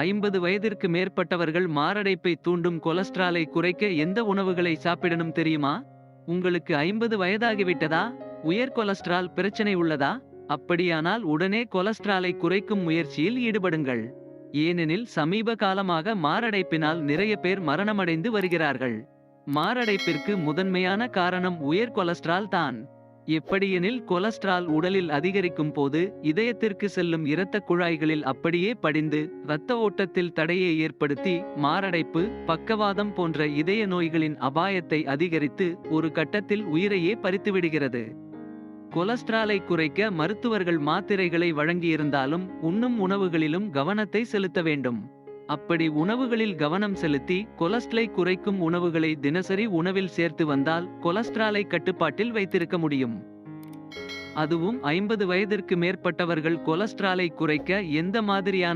50 வயதிற்கு மேற்பட்டவர்கள் மாரடைப்பை தூண்டும் கொலஸ்ட்ராலை குறைக்க எந்த உணவுகளை சாப்பிடணும் தெரியுமா? உங்களுக்கு 50 வயதாகிவிட்டதா? உயர் கொலஸ்ட்ரால் பிரச்சனை உள்ளதா? அப்படியானால் உடனே கொலஸ்ட்ராலை குறைக்கும் முயற்சியில் ஈடுபடுங்கள். ஏனெனில் சமீப காலமாக மாரடைப்பினால் நிறைய பேர் மரணமடைந்து வருகிறார்கள். மாரடைப்பிற்கு முதன்மையான காரணம் உயர் கொலஸ்ட்ரால் தான். எப்படியெனில் கொலஸ்ட்ரால் உடலில் அதிகரிக்கும் போது இதயத்திற்கு செல்லும் இரத்தக் குழாய்களில் அப்படியே படிந்து இரத்த ஓட்டத்தில் தடையை ஏற்படுத்தி மாரடைப்பு, பக்கவாதம் போன்ற இதய நோய்களின் அபாயத்தை அதிகரித்து ஒரு கட்டத்தில் உயிரையே பறித்துவிடுகிறது. கொலஸ்ட்ராலை குறைக்க மருத்துவர்கள் மாத்திரைகளை வழங்கியிருந்தாலும் உண்ணும் உணவுகளிலும் கவனத்தை செலுத்த வேண்டும். அப்படி உணவுகளில் கவனம் செலுத்தி கொலஸ்ட்ராலை குறைக்கும் உணவுகளை தினசரி உணவில் சேர்த்து வந்தால் கொலஸ்ட்ராலை கட்டுப்பாட்டில் வைத்திருக்க முடியும். அதுவும் 50 வயதிற்கு மேற்பட்டவர்கள் கொலஸ்ட்ராலை குறைக்க எந்த மாதிரியான